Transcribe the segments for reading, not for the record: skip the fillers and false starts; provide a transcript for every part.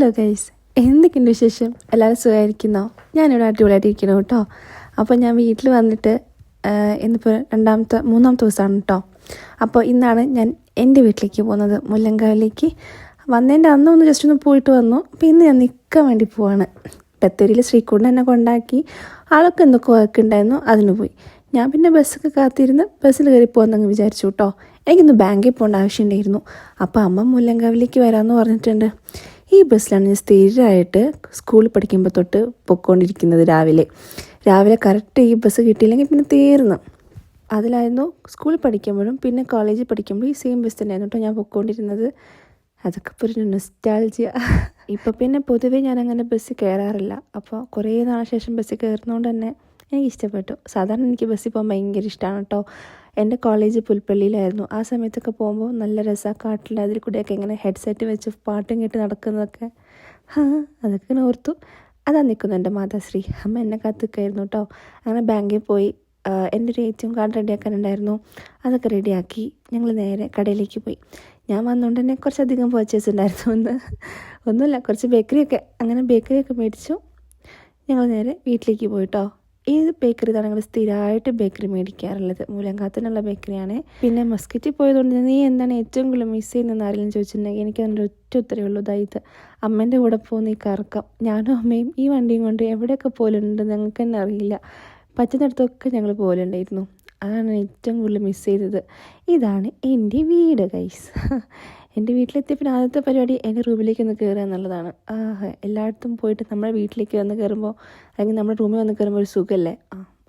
Hello guys, എന്തൊക്കെയുണ്ട് വിശേഷം? എല്ലാവരും സുഖമായിരിക്കുന്നോ? ഞാനിവിടെ അടിപൊളിയായിട്ടിരിക്കണം കേട്ടോ. അപ്പോൾ ഞാൻ വീട്ടിൽ വന്നിട്ട് ഇന്നിപ്പോൾ മൂന്നാമത്തെ ദിവസമാണ് കേട്ടോ. അപ്പോൾ ഇന്നാണ് ഞാൻ എൻ്റെ വീട്ടിലേക്ക് പോകുന്നത്, മുല്ലങ്കാവിലേക്ക്. വന്നതിൻ്റെ അന്നൊന്ന് ജസ്റ്റ് ഒന്ന് പോയിട്ട് വന്നു. അപ്പോൾ ഇന്ന് ഞാൻ നിൽക്കാൻ വേണ്ടി പോവാണ്. ബത്തേരിയിൽ ശ്രീകുട്ടൻ എന്നെ കൊണ്ടാക്കി. ആളൊക്കെ എന്തൊക്കെ വർക്ക് ഉണ്ടായിരുന്നു, അതിന് പോയി. ഞാൻ പിന്നെ ബസ്സൊക്കെ കാത്തിരുന്ന് ബസ്സിൽ കയറി പോകുന്നങ്ങ് വിചാരിച്ചു കേട്ടോ. എനിക്കിന്ന് ബാങ്കിൽ പോകേണ്ട ആവശ്യമുണ്ടായിരുന്നു. അപ്പോൾ അമ്മ മുല്ലങ്കാവിലേക്ക് വരാമെന്ന് പറഞ്ഞിട്ടുണ്ട്. ഈ ബസ്സിലാണ് ഞാൻ സ്ഥിരമായിട്ട് സ്കൂളിൽ പഠിക്കുമ്പോൾ തൊട്ട് പൊയ്ക്കൊണ്ടിരിക്കുന്നത്. രാവിലെ കറക്റ്റ് ഈ ബസ് കിട്ടിയില്ലെങ്കിൽ പിന്നെ തീർന്നു. അതിലായിരുന്നു സ്കൂളിൽ പഠിക്കുമ്പോഴും പിന്നെ കോളേജിൽ പഠിക്കുമ്പോഴും ഈ സെയിം ബസ് തന്നെയായിരുന്നു കേട്ടോ ഞാൻ പൊയ്ക്കൊണ്ടിരുന്നത്. അതൊക്കെ ഇപ്പോൾ ഒരു നൊസ്റ്റാൾജിയ. ഇപ്പോൾ പിന്നെ പൊതുവേ ഞാനങ്ങനെ ബസ്സിൽ കയറാറില്ല. അപ്പോൾ കുറേ നാളെ ശേഷം ബസ്സിൽ കയറുന്നതുകൊണ്ട് തന്നെ എനിക്ക് ഇഷ്ടപ്പെട്ടു. സാധാരണ എനിക്ക് ബസ്സിൽ പോകാൻ ഭയങ്കര ഇഷ്ടമാണ് കേട്ടോ. എൻ്റെ കോളേജ് പുൽപ്പള്ളിയിലായിരുന്നു. ആ സമയത്തൊക്കെ പോകുമ്പോൾ നല്ല രസമാണ്. കാട്ടിൽ അതിൽ കൂടെയൊക്കെ ഇങ്ങനെ ഹെഡ്സെറ്റ് വെച്ച് പാട്ടും കേട്ട് നടക്കുന്നതൊക്കെ അതൊക്കെ ഇങ്ങനെ ഓർത്തു. അതാ നിൽക്കുന്നു എൻ്റെ മാതാശ്രീ. അമ്മ എന്നെ കാത്തിക്കായിരുന്നു കേട്ടോ. അങ്ങനെ ബാങ്കിൽ പോയി എൻ്റെ ഒരു ATM കാർഡ് റെഡിയാക്കാനുണ്ടായിരുന്നു. അതൊക്കെ റെഡിയാക്കി ഞങ്ങൾ നേരെ കടയിലേക്ക് പോയി. ഞാൻ വന്നുകൊണ്ട് തന്നെ കുറച്ചധികം പർച്ചേസ് ഉണ്ടായിരുന്നു. ഒന്നുമില്ല, കുറച്ച് ബേക്കറിയൊക്കെ മേടിച്ചു. ഞങ്ങൾ നേരെ വീട്ടിലേക്ക് പോയിട്ടോ. ഏത് ബേക്കറി ഇതാണ് ഞങ്ങൾ സ്ഥിരമായിട്ട് ബേക്കറി മേടിക്കാറുള്ളത്. മൂലങ്കാത്തിനുള്ള ബേക്കറിയാണ്. പിന്നെ മസ്കറ്റിൽ പോയതുകൊണ്ട് നീ എന്താണ് ഏറ്റവും കൂടുതൽ മിസ് ചെയ്യുന്നതെന്ന് ആരെങ്കിലും ചോദിച്ചിട്ടുണ്ടെങ്കിൽ എനിക്ക് അതിൻ്റെ ഒറ്റ ഉത്തരവേ ഉള്ളൂ, ഇത് അമ്മേൻ്റെ കൂടെ പോകുന്ന ഈ കറക്കം. ഞാനും അമ്മയും ഈ വണ്ടിയും കൊണ്ട് എവിടെയൊക്കെ പോലുണ്ട് ഞങ്ങൾക്ക് തന്നെ അറിയില്ല. പറ്റുന്നിടത്തൊക്കെ ഞങ്ങൾ പോലുണ്ടായിരുന്നു. അതാണ് ഏറ്റവും കൂടുതൽ മിസ് ചെയ്തത്. ഇതാണ് എൻ്റെ വീട് ഗൈസ്. എൻ്റെ വീട്ടിലെത്തിയ പിന്നെ ആദ്യത്തെ പരിപാടി എൻ്റെ റൂമിലേക്ക് ഒന്ന് കയറുക എന്നുള്ളതാണ്. എല്ലായിടത്തും പോയിട്ട് നമ്മുടെ വീട്ടിലേക്ക് വന്ന് കയറുമ്പോൾ, അല്ലെങ്കിൽ നമ്മുടെ റൂമിൽ വന്ന് കയറുമ്പോൾ ഒരു സുഖമല്ലേ,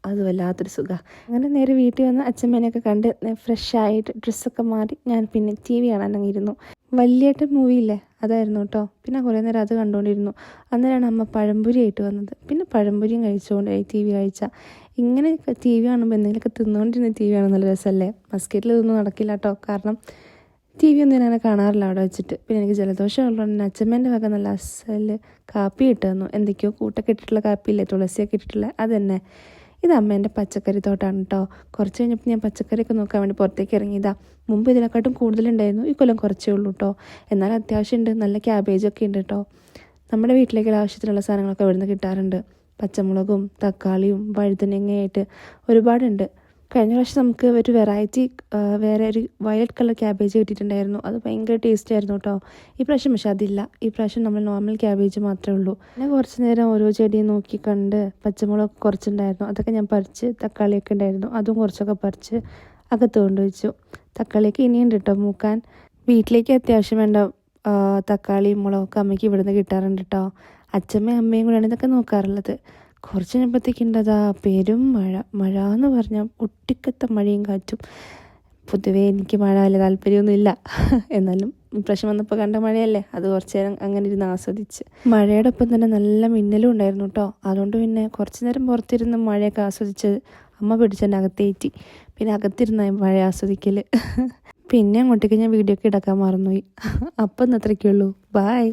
അത് വല്ലാത്തൊരു സുഖമാണ്. അങ്ങനെ നേരെ വീട്ടിൽ വന്ന് അച്ഛമ്മേനെയൊക്കെ കണ്ട് ഫ്രഷായിട്ട് ഡ്രസ്സൊക്കെ മാറി ഞാൻ പിന്നെ TV കാണാനങ്ങിരുന്നു. വലിയേട്ടൻ മൂവിയില്ലേ, അതായിരുന്നു കേട്ടോ. പിന്നെ കുറേ നേരം അത് കണ്ടുകൊണ്ടിരുന്നു. അന്നേരമാണ് അമ്മ പഴംപൊരി ആയിട്ട് വന്നത്. പിന്നെ പഴംപൊരിയും കഴിച്ചുകൊണ്ടായി TV കാഴ്ച. ഇങ്ങനെ TV കാണുമ്പോൾ എന്തെങ്കിലുമൊക്കെ തിന്നുകൊണ്ടിരുന്ന TV കാണാൻ നല്ല രസമല്ലേ. മസ്കറ്റിൽ ഇതൊന്നും നടക്കില്ല കേട്ടോ. കാരണം TV ഒന്നും ഞാനങ്ങനെ കാണാറില്ല അവിടെ വെച്ചിട്ട്. പിന്നെ എനിക്ക് ജലദോഷം ഉള്ളതുകൊണ്ട് തന്നെ അച്ഛമ്മേൻ്റെ വക നല്ല അസൽ കാപ്പി ഇട്ട് തന്നു. എന്തൊക്കെയോ കൂട്ടൊക്കെ ഇട്ടിട്ടുള്ള കാപ്പിയില്ലേ, തുളസിയൊക്കെ ഇട്ടിട്ടുള്ള അത് തന്നെ. ഇത് അമ്മേൻ്റെ പച്ചക്കറി തോട്ടമാണ് കേട്ടോ. കുറച്ച് കഴിഞ്ഞപ്പോൾ ഞാൻ പച്ചക്കറിയൊക്കെ നോക്കാൻ വേണ്ടി പുറത്തേക്ക് ഇറങ്ങിയതാ. മുമ്പ് ഇതിനെക്കാട്ടും കൂടുതലുണ്ടായിരുന്നു. ഈ കൊല്ലം കുറച്ചേ ഉള്ളൂ കേട്ടോ. എന്നാലും അത്യാവശ്യം ഉണ്ട്. നല്ല ക്യാബേജൊക്കെ ഉണ്ട് കേട്ടോ. നമ്മുടെ വീട്ടിലേക്കുള്ള ആവശ്യത്തിനുള്ള സാധനങ്ങളൊക്കെ ഇവിടുന്ന് കിട്ടാറുണ്ട്. പച്ചമുളകും തക്കാളിയും വഴുതനങ്ങയായിട്ട് ഒരുപാടുണ്ട്. കഴിഞ്ഞ പ്രാവശ്യം നമുക്ക് ഒരു വെറൈറ്റി വേറെ ഒരു വയലറ്റ് കളർ ക്യാബേജ് കിട്ടിയിട്ടുണ്ടായിരുന്നു. അത് ഭയങ്കര ടേസ്റ്റ് ആയിരുന്നു കേട്ടോ. ഈ പ്രാവശ്യം പക്ഷെ അതില്ല. ഈ പ്രാവശ്യം നമ്മൾ നോർമൽ ക്യാബേജ് മാത്രമേ ഉള്ളൂ. പിന്നെ കുറച്ച് നേരം ഓരോ ചെടിയും നോക്കി കണ്ട് പച്ചമുളക് കുറച്ചുണ്ടായിരുന്നു. അതൊക്കെ ഞാൻ പറിച്ച്, തക്കാളിയൊക്കെ ഉണ്ടായിരുന്നു അതും കുറച്ചൊക്കെ പറിച്ച് അകത്ത് കൊണ്ടുവച്ചു. തക്കാളിയൊക്കെ ഇനിയുണ്ട് കേട്ടോ മൂക്കാൻ. വീട്ടിലേക്ക് അത്യാവശ്യം വേണ്ട തക്കാളിയും മുളകൊക്കെ അമ്മയ്ക്ക് ഇവിടുന്ന് കിട്ടാറുണ്ട് കേട്ടോ. അച്ഛമ്മയും അമ്മയും കൂടെയാണ് ഇതൊക്കെ നോക്കാറുള്ളത്. കുറച്ച് കഴിഞ്ഞപ്പോഴത്തേക്കുണ്ടതാ പെരും മഴ എന്ന് പറഞ്ഞാൽ ഒട്ടിക്കത്ത മഴയും കാറ്റും. പൊതുവേ എനിക്ക് മഴ വലിയ താല്പര്യമൊന്നുമില്ല. എന്നാലും ഇപ്രാവശ്യം വന്നപ്പോൾ കണ്ട മഴയല്ലേ, അത് കുറച്ച് നേരം അങ്ങനെ ഇരുന്ന് ആസ്വദിച്ച്. മഴയുടെ ഒപ്പം തന്നെ നല്ല മിന്നലും ഉണ്ടായിരുന്നു കേട്ടോ. അതുകൊണ്ട് പിന്നെ കുറച്ച് നേരം പുറത്തിരുന്ന് മഴയൊക്കെ ആസ്വദിച്ച് അമ്മ പിടിച്ചെന്നെ അകത്തേറ്റി. പിന്നെ അകത്തിരുന്ന മഴ ആസ്വദിക്കൽ. പിന്നെ അങ്ങോട്ടേക്ക് ഞാൻ വീഡിയോ ഒക്കെ ഇടക്കാൻ മറന്നുപോയി. അപ്പം ഇന്ന് അത്രയ്ക്കുള്ളൂ. ബായ്.